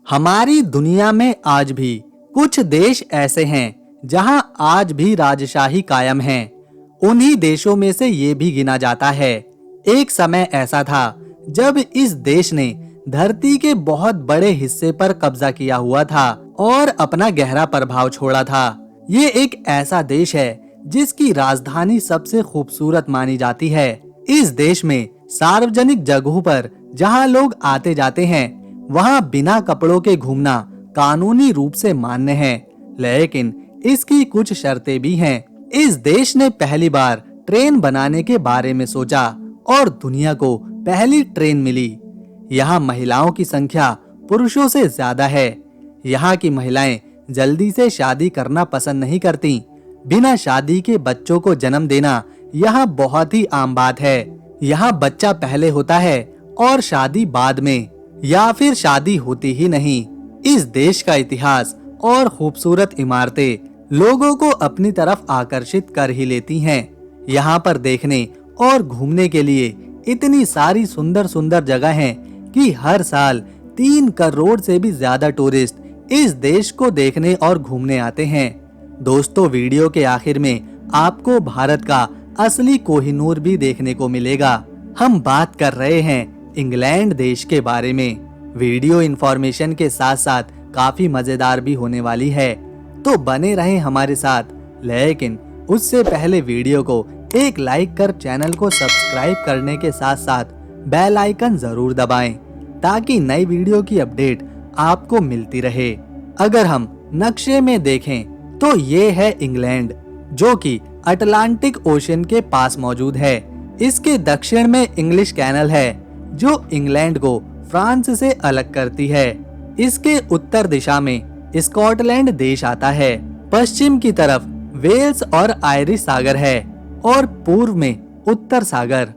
हमारी दुनिया में आज भी कुछ देश ऐसे हैं जहां आज भी राजशाही कायम है। उन्हीं देशों में से ये भी गिना जाता है। एक समय ऐसा था जब इस देश ने धरती के बहुत बड़े हिस्से पर कब्जा किया हुआ था और अपना गहरा प्रभाव छोड़ा था। ये एक ऐसा देश है जिसकी राजधानी सबसे खूबसूरत मानी जाती है। इस देश में सार्वजनिक जगहों पर जहां लोग आते जाते हैं, वहां बिना कपड़ों के घूमना कानूनी रूप से मान्य है, लेकिन इसकी कुछ शर्तें भी हैं। इस देश ने पहली बार ट्रेन बनाने के बारे में सोचा और दुनिया को पहली ट्रेन मिली। यहाँ महिलाओं की संख्या पुरुषों से ज्यादा है। यहाँ की महिलाएं जल्दी से शादी करना पसंद नहीं करती। बिना शादी के बच्चों को जन्म देना यहाँ बहुत ही आम बात है। यहाँ बच्चा पहले होता है और शादी बाद में, या फिर शादी होती ही नहीं। इस देश का इतिहास और खूबसूरत इमारतें लोगों को अपनी तरफ आकर्षित कर ही लेती हैं। यहाँ पर देखने और घूमने के लिए इतनी सारी सुंदर सुंदर जगह हैं कि हर साल 3 करोड़ से भी ज्यादा टूरिस्ट इस देश को देखने और घूमने आते हैं। दोस्तों, वीडियो के आखिर में आपको भारत का असली कोहिनूर भी देखने को मिलेगा। हम बात कर रहे हैं इंग्लैंड देश के बारे में। वीडियो इंफॉर्मेशन के साथ साथ काफी मजेदार भी होने वाली है, तो बने रहें हमारे साथ। लेकिन उससे पहले वीडियो को एक लाइक कर चैनल को सब्सक्राइब करने के साथ साथ बेल आइकन जरूर दबाएं, ताकि नई वीडियो की अपडेट आपको मिलती रहे। अगर हम नक्शे में देखें तो ये है इंग्लैंड, जो कि अटलांटिक ओशन के पास मौजूद है। इसके दक्षिण में इंग्लिश कैनल है, जो इंग्लैंड को फ्रांस से अलग करती है। इसके उत्तर दिशा में स्कॉटलैंड देश आता है, पश्चिम की तरफ वेल्स और आयरिश सागर है और पूर्व में उत्तर सागर।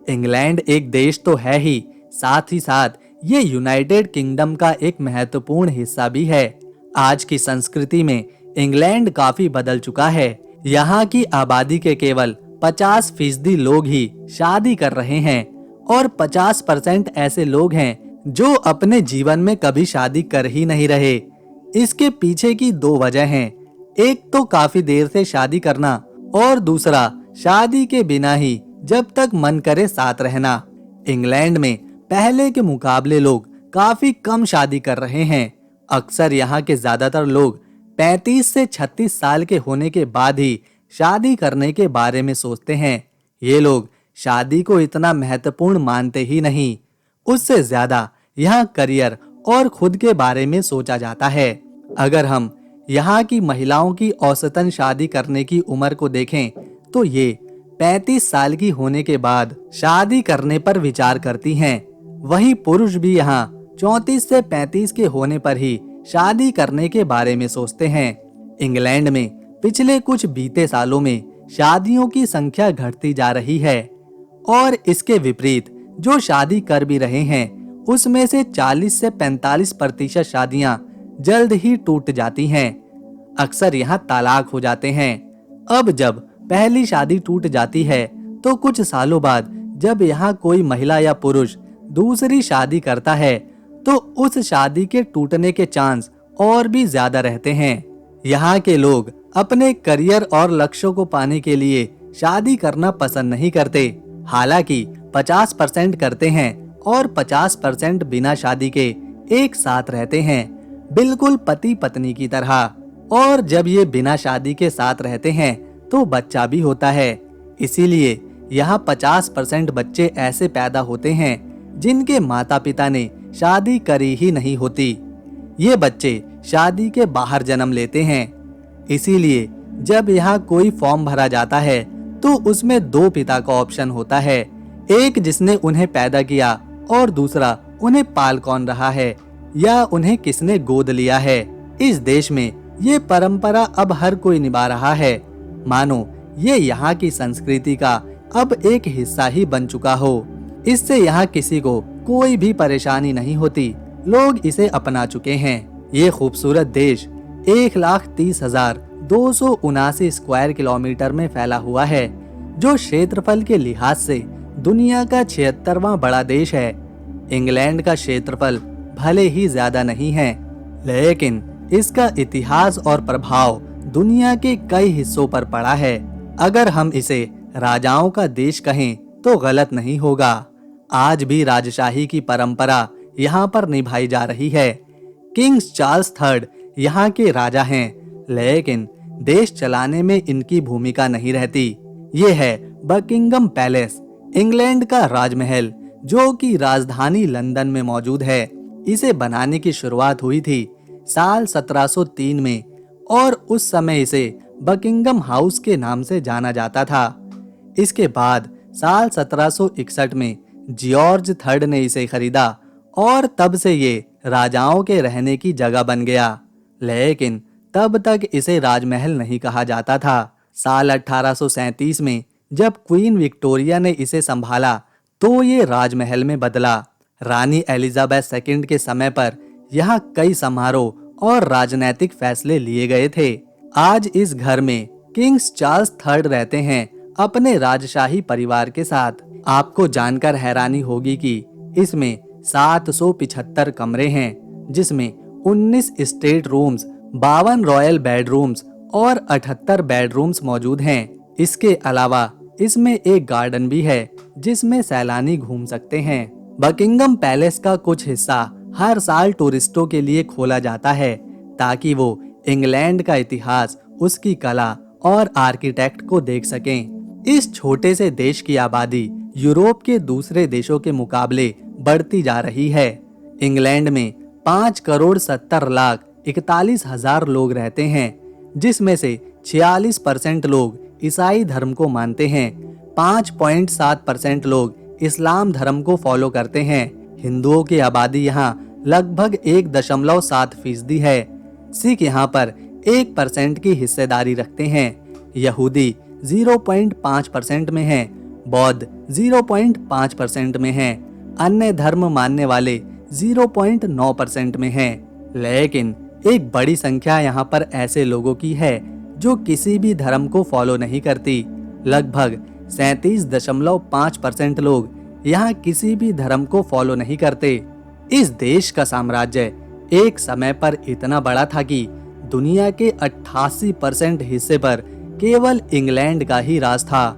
इंग्लैंड एक देश तो है ही, साथ ही साथ ये यूनाइटेड किंगडम का एक महत्वपूर्ण हिस्सा भी है। आज की संस्कृति में इंग्लैंड काफी बदल चुका है। यहाँ की आबादी के केवल 50% लोग ही शादी कर रहे हैं और 50% ऐसे लोग हैं जो अपने जीवन में कभी शादी कर ही नहीं रहे। इसके पीछे की 2 वजह हैं। एक तो काफी देर से शादी करना और दूसरा शादी के बिना ही जब तक मन करे साथ रहना। इंग्लैंड में पहले के मुकाबले लोग काफी कम शादी कर रहे हैं। अक्सर यहाँ के ज्यादातर लोग 35 से 36 साल के होने के बाद ही शादी करने के बारे में सोचते हैं। ये लोग शादी को इतना महत्वपूर्ण मानते ही नहीं, उससे ज्यादा यहाँ करियर और खुद के बारे में सोचा जाता है। अगर हम यहाँ की महिलाओं की औसतन शादी करने की उम्र को देखें तो ये 35 साल की होने के बाद शादी करने पर विचार करती हैं। वहीं पुरुष भी यहाँ 34 से 35 के होने पर ही शादी करने के बारे में सोचते हैं। इंग्लैंड में पिछले कुछ बीते सालों में शादियों की संख्या घटती जा रही है और इसके विपरीत जो शादी कर भी रहे हैं उसमें से 40 से 45% शादियां जल्द ही टूट जाती हैं। अक्सर यहाँ तलाक हो जाते हैं। अब जब पहली शादी टूट जाती है तो कुछ सालों बाद जब यहाँ कोई महिला या पुरुष दूसरी शादी करता है तो उस शादी के टूटने के चांस और भी ज्यादा रहते हैं। यहाँ के लोग अपने करियर और लक्ष्यों को पाने के लिए शादी करना पसंद नहीं करते। हालांकि 50% करते हैं और 50% बिना शादी के एक साथ रहते हैं, बिल्कुल पति पत्नी की तरह। और जब ये बिना शादी के साथ रहते हैं तो बच्चा भी होता है। इसीलिए यहाँ 50% बच्चे ऐसे पैदा होते हैं जिनके माता पिता ने शादी करी ही नहीं होती। ये बच्चे शादी के बाहर जन्म लेते हैं। इसीलिए जब यहाँ कोई फॉर्म भरा जाता है तो उसमें 2 पिता का ऑप्शन होता है, एक जिसने उन्हें पैदा किया और दूसरा उन्हें पाल कौन रहा है या उन्हें किसने गोद लिया है। इस देश में ये परंपरा अब हर कोई निभा रहा है, मानो ये यहाँ की संस्कृति का अब एक हिस्सा ही बन चुका हो। इससे यहाँ किसी को कोई भी परेशानी नहीं होती, लोग इसे अपना चुके हैं। ये खूबसूरत देश 1,30,279 स्क्वायर किलोमीटर में फैला हुआ है, जो क्षेत्रफल के लिहाज से दुनिया का 76वां बड़ा देश है। इंग्लैंड का क्षेत्रफल भले ही ज्यादा नहीं हैं, लेकिन इसका इतिहास और प्रभाव दुनिया के कई हिस्सों पर पड़ा है। अगर हम इसे राजाओं का देश कहें तो गलत नहीं होगा। आज भी राजशाही की परंपरा यहाँ पर निभाई जा रही है। किंग्स चार्ल्स थर्ड यहाँ के राजा हैं, लेकिन देश चलाने में इनकी भूमिका नहीं रहती। ये है बकिंगम पैलेस, इंग्लैंड का राजमहल, जो कि राजधानी लंदन में मौजूद है। इसे बनाने की शुरुआत हुई थी साल 1703 में और उस समय इसे बकिंगम हाउस के नाम से जाना जाता था। इसके बाद साल 1761 में जॉर्ज थर्ड ने इसे खरीदा और तब से ये राजाओं के रहने की जगह बन गया, लेकिन तब तक इसे राजमहल नहीं कहा जाता था। साल 1837 में जब क्वीन विक्टोरिया ने इसे संभाला तो ये राजमहल में बदला। रानी एलिजाबेथ सेकंड के समय पर यहाँ कई समारोह और राजनीतिक फैसले लिए गए थे। आज इस घर में किंग्स चार्ल्स थर्ड रहते हैं अपने राजशाही परिवार के साथ। आपको जानकर हैरानी होगी कि इसमें 775 कमरे हैं, जिसमें 19 स्टेट रूम्स, 52 रॉयल बेडरूम्स और 78 बेडरूम्स मौजूद हैं। इसके अलावा इसमें एक गार्डन भी है जिसमें सैलानी घूम सकते हैं। बकिंगम पैलेस का कुछ हिस्सा हर साल टूरिस्टों के लिए खोला जाता है ताकि वो इंग्लैंड का इतिहास, उसकी कला और आर्किटेक्ट को देख सकें। इस छोटे से देश की आबादी यूरोप के दूसरे देशों के मुकाबले बढ़ती जा रही है। इंग्लैंड में 5,70,41,000 लोग रहते हैं, जिसमें से 46% लोग ईसाई धर्म को मानते हैं, 5.7% लोग इस्लाम धर्म को फॉलो करते हैं। हिंदुओं की आबादी यहाँ लगभग 1.7% है। सिख यहाँ पर 1% की हिस्सेदारी रखते हैं। यहूदी 0.5% में हैं, बौद्ध 0.5% में हैं, अन्य धर्म मानने वाले 0.9% में हैं। लेकिन एक बड़ी संख्या यहाँ पर ऐसे लोगों की है जो किसी भी धर्म को फॉलो नहीं करती। लगभग 37.5% लोग यहाँ किसी भी धर्म को फॉलो नहीं करते। इस देश का साम्राज्य एक समय पर इतना बड़ा था कि दुनिया के 88% हिस्से पर केवल इंग्लैंड का ही राज था।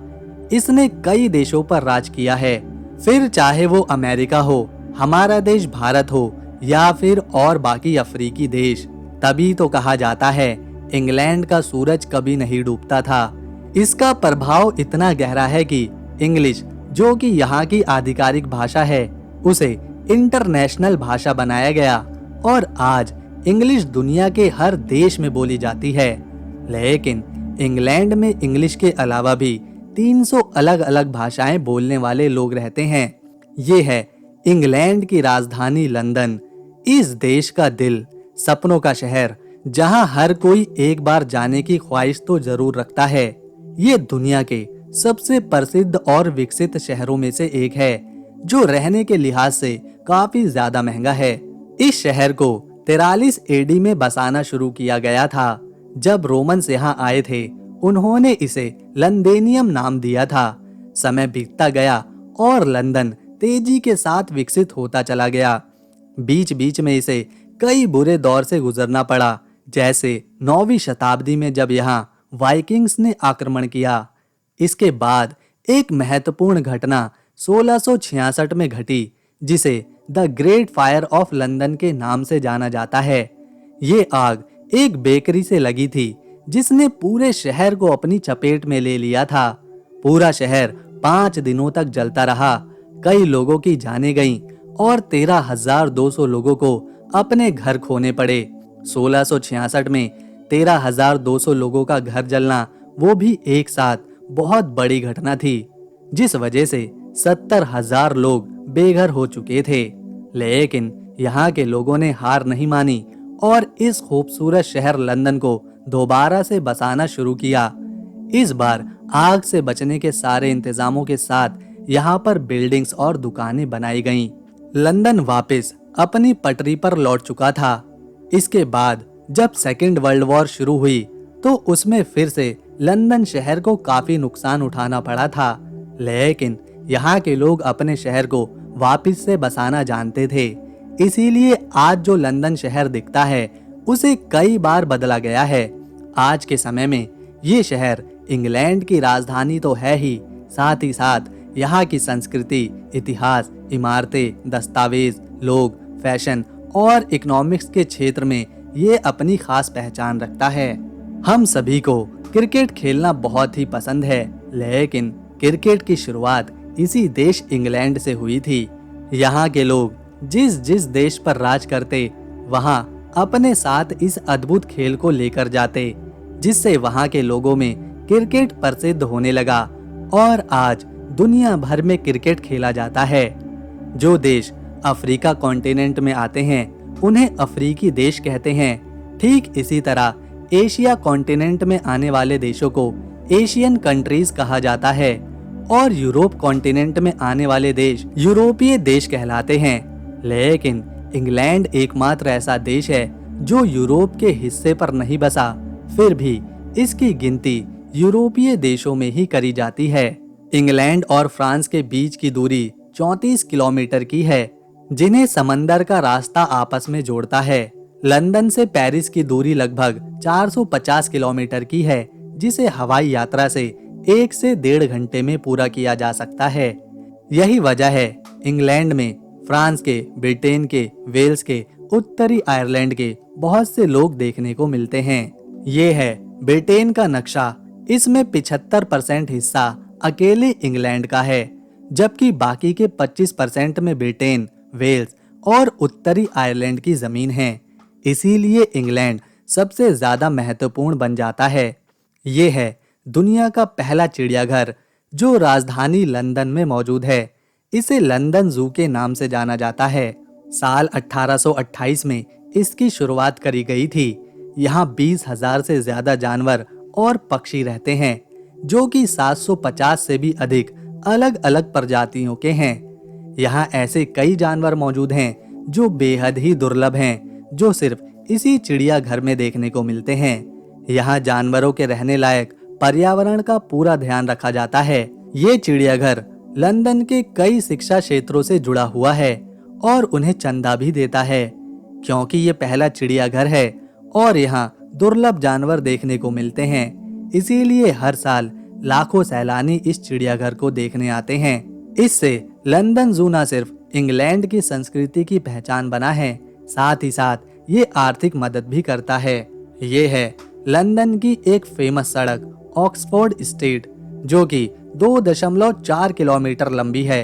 इसने कई देशों पर राज किया है, फिर चाहे वो अमेरिका हो, हमारा देश भारत हो या फिर और बाकी अफ्रीकी देश। तभी तो कहा जाता है इंग्लैंड का सूरज कभी नहीं डूबता था। इसका प्रभाव इतना गहरा है कि इंग्लिश, जो कि यहाँ की आधिकारिक भाषा है, उसे इंटरनेशनल भाषा बनाया गया और आज इंग्लिश दुनिया के हर देश में बोली जाती है। लेकिन इंग्लैंड में इंग्लिश के अलावा भी 300 अलग अलग भाषाएं बोलने वाले लोग रहते हैं। ये है इंग्लैंड की राजधानी लंदन, इस देश का दिल, सपनों का शहर, जहां हर कोई एक बार जाने की ख्वाहिश तो जरूर रखता है। ये दुनिया के सबसे प्रसिद्ध और विकसित शहरों में से एक है, जो रहने के लिहाज से काफी ज्यादा महंगा है। इस शहर को 43 एडी में बसाना शुरू किया गया था। जब रोमन्स यहाँ आए थे, उन्होंने इसे लंदेनियम नाम दिया था। समय बीतता गया और लंदन तेजी के साथ विकसित होता चला गया। बीच बीच में इसे कई बुरे दौर से गुजरना पड़ा, जैसे 9वीं शताब्दी में जब यहाँ वाइकिंग्स ने आक्रमण किया। इसके बाद एक महत्वपूर्ण घटना 1666 में घटी, जिसे the great fire of London के नाम से जाना जाता है। ये आग एक बेकरी से लगी थी, जिसने पूरे शहर को अपनी चपेट में ले लिया था। पूरा शहर 5 दिनों तक जलता रहा। कई लोगों की जानें गईं और 13,200 लोगों को अपने घर खोने पड़े। 1666 में 13,200 लोगों का घर जलना, वो भी एक साथ, बहुत बड़ी घटना थी, जिस वजह से 70,000 लोग बेघर हो चुके थे। लेकिन यहाँ के लोगों ने हार नहीं मानी और इस खूबसूरत शहर लंदन को दोबारा से बसाना शुरू किया। इस बार आग से बचने के सारे इंतजामों के साथ यहाँ पर बिल्डिंग्स और दुकानें बनाई गईं। लंदन वापस अपनी पटरी पर लौट चुका था। इसके बाद जब सेकेंड वर्ल्ड वॉर शुरू हुई तो उसमें फिर से लंदन शहर को काफी नुकसान उठाना पड़ा था। लेकिन यहाँ के लोग अपने शहर को वापस से बसाना जानते थे। इसीलिए आज जो लंदन शहर दिखता है उसे कई बार बदला गया है। आज के समय में ये शहर इंग्लैंड की राजधानी तो है ही, साथ ही साथ यहाँ की संस्कृति, इतिहास, इमारतें, दस्तावेज, लोग, फैशन और इकोनॉमिक्स के क्षेत्र में ये अपनी खास पहचान रखता है। हम सभी को क्रिकेट खेलना बहुत ही पसंद है, लेकिन क्रिकेट की शुरुआत इसी देश इंग्लैंड से हुई थी। यहाँ के लोग जिस जिस देश पर राज करते, वहाँ अपने साथ इस अद्भुत खेल को लेकर जाते, जिससे वहाँ के लोगों में क्रिकेट प्रसिद्ध होने लगा और आज दुनिया भर में क्रिकेट खेला जाता है। जो देश अफ्रीका कॉन्टिनेंट में आते हैं उन्हें अफ्रीकी देश कहते हैं। ठीक इसी तरह एशिया कॉन्टिनेंट में आने वाले देशों को एशियन कंट्रीज कहा जाता है और यूरोप कॉन्टिनेंट में आने वाले देश यूरोपीय देश कहलाते हैं। लेकिन इंग्लैंड एकमात्र ऐसा देश है जो यूरोप के हिस्से पर नहीं बसा, फिर भी इसकी गिनती यूरोपीय देशों में ही करी जाती है। इंग्लैंड और फ्रांस के बीच की दूरी 34 किलोमीटर की है, जिन्हें समंदर का रास्ता आपस में जोड़ता है। लंदन से पेरिस की दूरी लगभग 450 किलोमीटर की है, जिसे हवाई यात्रा से 1 से 1.5 घंटे में पूरा किया जा सकता है। यही वजह है इंग्लैंड में फ्रांस के, ब्रिटेन के, वेल्स के, उत्तरी आयरलैंड के बहुत से लोग देखने को मिलते हैं। ये है ब्रिटेन का नक्शा। इसमें 75% हिस्सा अकेले इंग्लैंड का है, जबकि बाकी के 25% में ब्रिटेन, वेल्स और उत्तरी आयरलैंड की जमीन है। इसीलिए इंग्लैंड सबसे ज्यादा महत्वपूर्ण बन जाता है। ये है दुनिया का पहला चिड़ियाघर जो राजधानी लंदन में मौजूद है। इसे लंदन जू के नाम से जाना जाता है। साल 1828 में इसकी शुरुआत करी गई थी। यहाँ 20,000 से ज्यादा जानवर और पक्षी रहते हैं, जो कि 750 से भी अधिक अलग अलग प्रजातियों के हैं। यहाँ ऐसे कई जानवर मौजूद हैं जो बेहद ही दुर्लभ हैं, जो सिर्फ इसी चिड़ियाघर में देखने को मिलते हैं। यहाँ जानवरों के रहने लायक पर्यावरण का पूरा ध्यान रखा जाता है। ये चिड़ियाघर लंदन के कई शिक्षा क्षेत्रों से जुड़ा हुआ है और उन्हें चंदा भी देता है, क्योंकि ये पहला चिड़ियाघर है और यहाँ दुर्लभ जानवर देखने को मिलते हैं। इसीलिए हर साल लाखों सैलानी इस चिड़ियाघर को देखने आते हैं। इससे लंदन जू न सिर्फ इंग्लैंड की संस्कृति की पहचान बना है, साथ ही साथ ये आर्थिक मदद भी करता है। ये है लंदन की एक फेमस सड़क ऑक्सफोर्ड स्ट्रीट, जो कि 2.4 किलोमीटर लंबी है।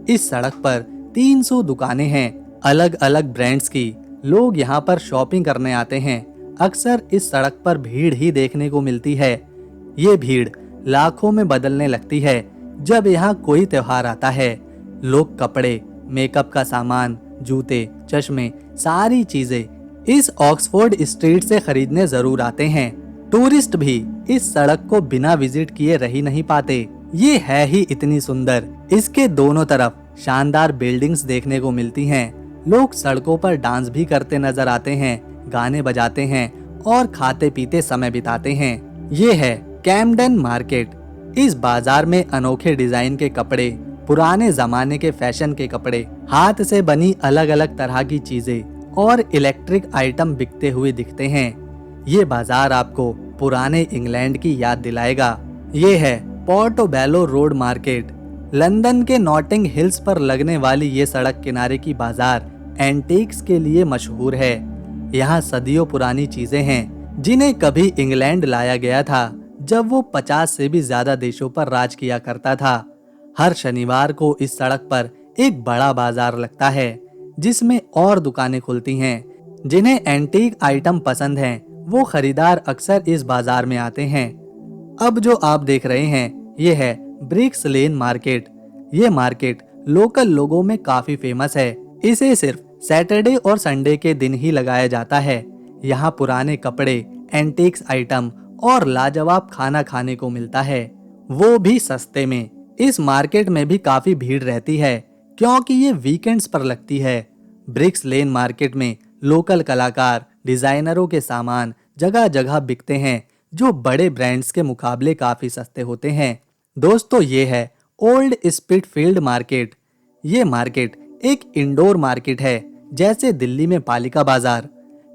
इस सड़क पर 300 दुकानें हैं, अलग अलग ब्रांड्स की। लोग यहाँ पर शॉपिंग करने आते हैं। अक्सर इस सड़क पर भीड़ ही देखने को मिलती है। ये भीड़ लाखों में बदलने लगती है जब यहाँ कोई त्योहार आता है। लोग कपड़े, मेकअप का सामान, जूते, चश्मे, सारी चीजें इस ऑक्सफोर्ड स्ट्रीट से खरीदने जरूर आते हैं। टूरिस्ट भी इस सड़क को बिना विजिट किए रह ही नहीं पाते। ये है ही इतनी सुंदर। इसके दोनों तरफ शानदार बिल्डिंग्स देखने को मिलती हैं। लोग सड़कों पर डांस भी करते नजर आते हैं, गाने बजाते हैं और खाते पीते समय बिताते हैं। ये है कैम्पडेन मार्केट। इस बाजार में अनोखे डिजाइन के कपड़े, पुराने जमाने के फैशन के कपड़े, हाथ से बनी अलग अलग तरह की चीजें और इलेक्ट्रिक आइटम बिकते हुए दिखते हैं। ये बाजार आपको पुराने इंग्लैंड की याद दिलाएगा। ये है पोर्टोबेलो रोड मार्केट। लंदन के नॉटिंग हिल्स पर लगने वाली ये सड़क किनारे की बाजार एंटीक्स के लिए मशहूर है। यहाँ सदियों पुरानी चीजें हैं जिन्हें कभी इंग्लैंड लाया गया था जब वो 50 से भी ज्यादा देशों पर राज किया करता था। हर शनिवार को इस सड़क पर एक बड़ा बाजार लगता है जिसमें और दुकानें खुलती हैं। जिन्हें एंटीक आइटम पसंद हैं वो खरीदार अक्सर इस बाजार में आते हैं। अब जो आप देख रहे हैं ये है ब्रिक्स लेन मार्केट। ये मार्केट लोकल लोगों में काफी फेमस है। इसे सिर्फ सैटरडे और संडे के दिन ही लगाया जाता है। यहाँ पुराने कपड़े, एंटीक्स आइटम और लाजवाब खाना खाने को मिलता है, वो भी सस्ते में। इस मार्केट में भी काफी भीड़ रहती है क्योंकि ये वीकेंड्स पर लगती है। ब्रिक्स लेन मार्केट में लोकल कलाकार, डिजाइनरों के सामान जगह जगह बिकते हैं जो बड़े ब्रांड्स के मुकाबले काफी सस्ते होते हैं। दोस्तों, ये है ओल्ड स्पिटफील्ड मार्केट। ये मार्केट एक इंडोर मार्केट है जैसे दिल्ली में पालिका बाजार।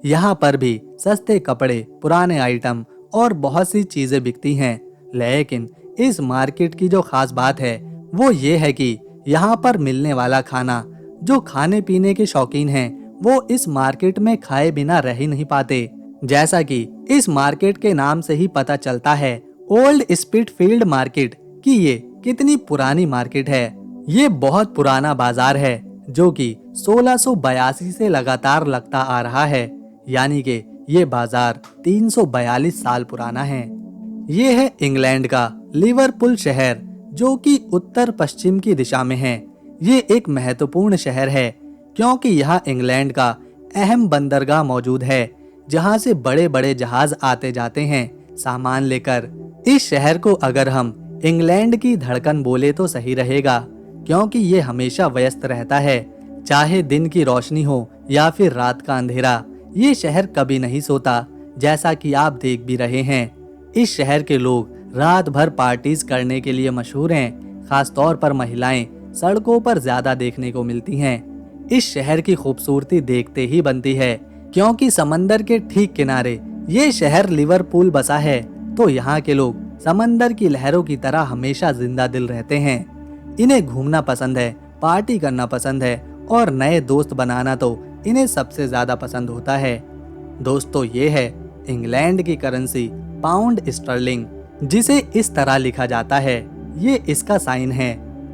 यहाँ पर भी सस्ते कपड़े, पुराने आइटम और बहुत सी चीजें बिकती हैं। लेकिन इस मार्केट की जो खास बात है वो ये है कि यहाँ पर मिलने वाला खाना, जो खाने पीने के शौकीन हैं वो इस मार्केट में खाए बिना रह ही नहीं पाते। जैसा कि इस मार्केट के नाम से ही पता चलता है, ओल्ड स्पीटफील्ड मार्केट, कि ये कितनी पुरानी मार्केट है। ये बहुत पुराना बाजार है जो कि 1682 से लगातार लगता आ रहा है, यानी कि ये बाजार 342 साल पुराना है। ये है इंग्लैंड का लिवरपूल शहर, जो कि उत्तर पश्चिम की दिशा में है। ये एक महत्वपूर्ण शहर है क्योंकि यहाँ इंग्लैंड का अहम बंदरगाह मौजूद है, जहाँ से बड़े बड़े जहाज आते जाते हैं सामान लेकर। इस शहर को अगर हम इंग्लैंड की धड़कन बोले तो सही रहेगा, क्योंकि ये हमेशा व्यस्त रहता है। चाहे दिन की रोशनी हो या फिर रात का अंधेरा, ये शहर कभी नहीं सोता, जैसा कि आप देख भी रहे हैं। इस शहर के लोग रात भर पार्टीज करने के लिए मशहूर हैं। खास तौर पर महिलाएं सड़कों पर ज्यादा देखने को मिलती हैं। इस शहर की खूबसूरती देखते ही बनती है, क्योंकि समंदर के ठीक किनारे ये शहर लिवरपूल बसा है। तो यहाँ के लोग समंदर की लहरों की तरह हमेशा जिंदा दिल रहते हैं। इन्हें घूमना पसंद है, पार्टी करना पसंद है और नए दोस्त बनाना तो इन्हें सबसे ज्यादा पसंद होता है। दोस्तों, ये है इंग्लैंड की करेंसी पाउंड स्टर्लिंग, जिसे इस तरह लिखा जाता है। ये इसका साइन है।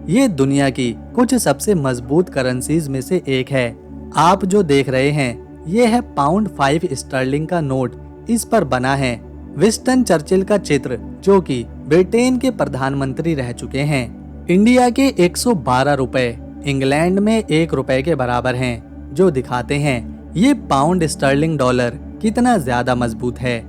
ये दुनिया की कुछ सबसे मजबूत करेंसीज में से एक है। आप जो देख रहे हैं ये है पाउंड 5 स्टर्लिंग का नोट। इस पर बना है विंस्टन चर्चिल का चित्र, जो कि ब्रिटेन के प्रधानमंत्री रह चुके हैं। इंडिया के 112 रुपए इंग्लैंड में 1 रुपए के बराबर हैं, जो दिखाते हैं ये पाउंड स्टर्लिंग डॉलर कितना ज्यादा मजबूत है।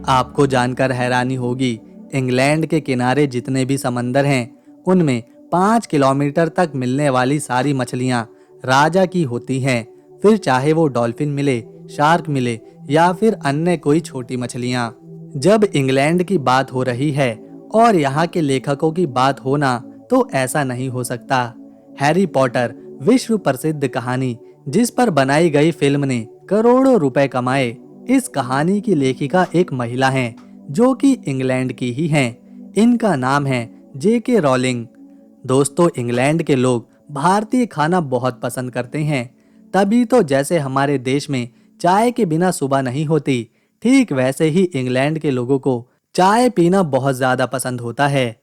आपको जानकर हैरानी होगी, इंग्लैंड के किनारे जितने भी समंदर हैं उनमें 5 किलोमीटर तक मिलने वाली सारी मछलियां राजा की होती हैं। फिर चाहे वो डॉल्फिन मिले, शार्क मिले या फिर अन्य कोई छोटी मछलियां। जब इंग्लैंड की बात हो रही है और यहाँ के लेखकों की बात होना, तो ऐसा नहीं हो सकता। हैरी पॉटर विश्व प्रसिद्ध कहानी, जिस पर बनाई गई फिल्म ने करोड़ों रुपए कमाए। इस कहानी की लेखिका एक महिला हैं, जो कि इंग्लैंड की ही हैं। इनका नाम है J.K. रॉलिंग। दोस्तों, इंग्लैंड के लोग भारतीय खाना बहुत पसंद करते हैं। तभी तो जैसे हमारे देश में चाय के बिना सुबह नहीं होती, ठीक वैसे ही इंग्लैंड के लोगों को चाय पीना बहुत ज्यादा पसंद होता है।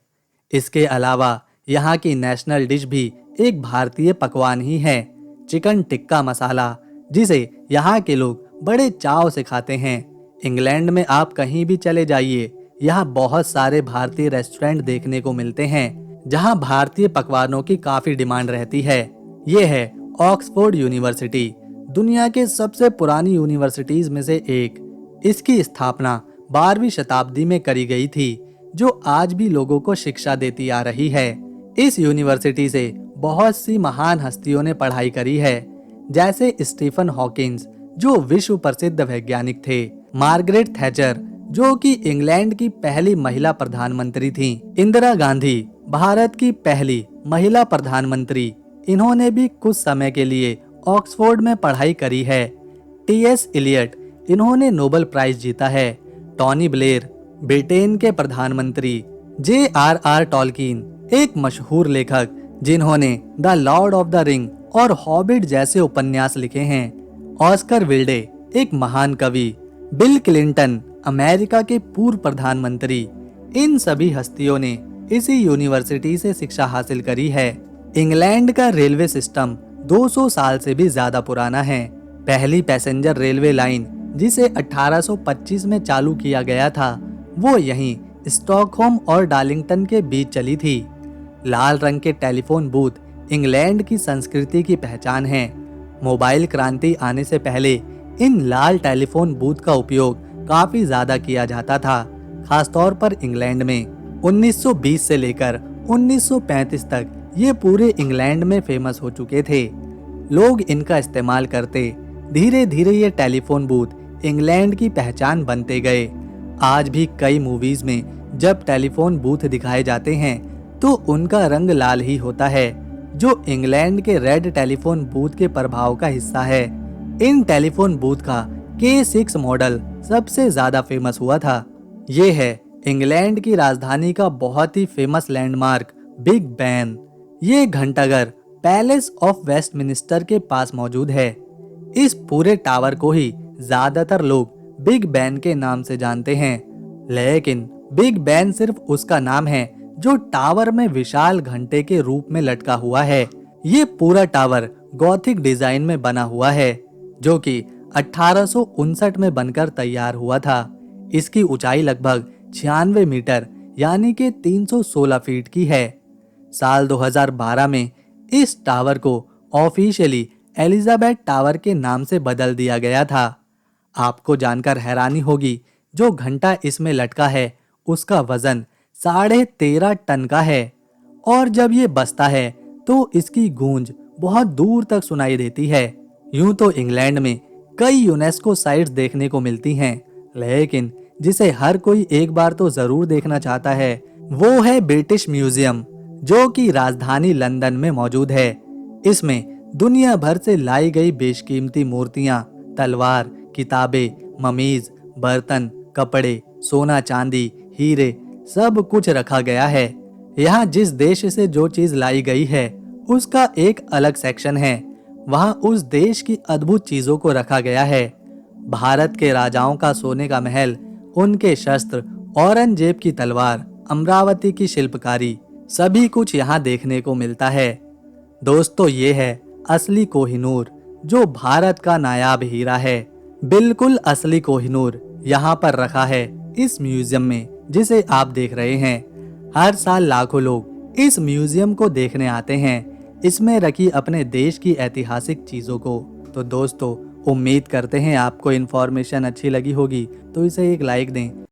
इसके अलावा यहाँ की नेशनल डिश भी एक भारतीय पकवान ही है, चिकन टिक्का मसाला, जिसे यहाँ के लोग बड़े चाव से खाते हैं। इंग्लैंड में आप कहीं भी चले जाइए, यहाँ बहुत सारे भारतीय रेस्टोरेंट देखने को मिलते हैं, जहाँ भारतीय पकवानों की काफी डिमांड रहती है। ये है ऑक्सफोर्ड यूनिवर्सिटी, दुनिया के सबसे पुरानी यूनिवर्सिटीज में से एक। इसकी स्थापना 12वीं शताब्दी में करी गई थी, जो आज भी लोगों को शिक्षा देती आ रही है। इस यूनिवर्सिटी से बहुत सी महान हस्तियों ने पढ़ाई करी है, जैसे स्टीफन हॉकिंस, जो विश्व प्रसिद्ध वैज्ञानिक थे, मार्गरेट थैचर, जो कि इंग्लैंड की पहली महिला प्रधानमंत्री थी, इंदिरा गांधी, भारत की पहली महिला प्रधानमंत्री, इन्होंने भी कुछ समय के लिए ऑक्सफोर्ड में पढ़ाई करी है। T.S. इलियट, इन्होंने नोबेल प्राइज जीता है। टोनी ब्लेयर, ब्रिटेन के प्रधानमंत्री। J.R.R. टॉलकिन, एक मशहूर लेखक, जिन्होंने the Lord of the ring और हॉबिट जैसे उपन्यास लिखे हैं। ऑस्कर विल्डे, एक महान कवि। बिल क्लिंटन, अमेरिका के पूर्व प्रधानमंत्री। इन सभी हस्तियों ने इसी यूनिवर्सिटी से शिक्षा हासिल करी है। इंग्लैंड का रेलवे सिस्टम 200 साल से भी ज्यादा पुराना है। पहली पैसेंजर रेलवे लाइन, जिसे 1825 में चालू किया गया था, वो यहीं स्टॉकहोम और डार्लिंगटन के बीच चली थी। लाल रंग के टेलीफोन बूथ इंग्लैंड की संस्कृति की पहचान है। मोबाइल क्रांति आने से पहले इन लाल टेलीफोन बूथ का उपयोग काफी ज्यादा किया जाता था, खासतौर पर इंग्लैंड में। 1920 से लेकर 1935 तक ये पूरे इंग्लैंड में फेमस हो चुके थे। लोग इनका इस्तेमाल करते। धीरे धीरे ये टेलीफोन बूथ इंग्लैंड की पहचान बनते गए। आज भी कई मूवीज में जब टेलीफोन बूथ दिखाए जाते हैं तो उनका रंग लाल ही होता है। जो इंग्लैंड के रेड टेलीफोन बूथ के प्रभाव का हिस्सा है। इन टेलीफोन बूथ का K6 मॉडल सबसे ज्यादा फेमस हुआ था। ये है इंग्लैंड की राजधानी का बहुत ही फेमस लैंडमार्क बिग बैन। ये घंटाघर पैलेस ऑफ वेस्टमिनिस्टर के पास मौजूद है। इस पूरे टावर को ही ज्यादातर लोग बिग बैन के नाम से जानते हैं, लेकिन बिग बैन सिर्फ उसका नाम है जो टावर में विशाल घंटे के रूप में लटका हुआ है। ये पूरा टावर गॉथिक डिजाइन में बना हुआ है, जो कि 1859 में बनकर तैयार हुआ था। इसकी ऊंचाई लगभग 96 मीटर यानी कि 316 फीट की है। साल 2012 में इस टावर को ऑफिशियली एलिजाबेथ टावर के नाम से बदल दिया गया था। आपको जानकर हैरानी होगी, जो घंटा इसमें लटका है उसका वजन 13.5 टन का है, और जब ये बजता है तो इसकी गूंज बहुत दूर तक सुनाई देती है। यूं तो इंग्लैंड में कई यूनेस्को साइट्स देखने को मिलती हैं, लेकिन जिसे हर कोई एक बार तो जरूर देखना चाहता है वो है ब्रिटिश म्यूजियम, जो कि राजधानी लंदन में मौजूद है। इसमें दुनिया भर से लाई गई बेशकीमती मूर्तियां, तलवार, किताबें, ममीज, बर्तन, कपड़े, सोना चांदी, हीरे सब कुछ रखा गया है। यहाँ जिस देश से जो चीज लाई गई है उसका एक अलग सेक्शन है। वहाँ उस देश की अद्भुत चीजों को रखा गया है। भारत के राजाओं का सोने का महल, उनके शस्त्र, औरंगजेब की तलवार, अमरावती की शिल्पकारी, सभी कुछ यहाँ देखने को मिलता है। दोस्तों, ये है असली कोहिनूर, जो भारत का नायाब हीरा है। बिल्कुल असली कोहिनूर यहाँ पर रखा है इस म्यूजियम में, जिसे आप देख रहे हैं। हर साल लाखों लोग इस म्यूजियम को देखने आते हैं, इसमें रखी अपने देश की ऐतिहासिक चीजों को। तो दोस्तों, उम्मीद करते हैं आपको इन्फॉर्मेशन अच्छी लगी होगी, तो इसे एक लाइक दें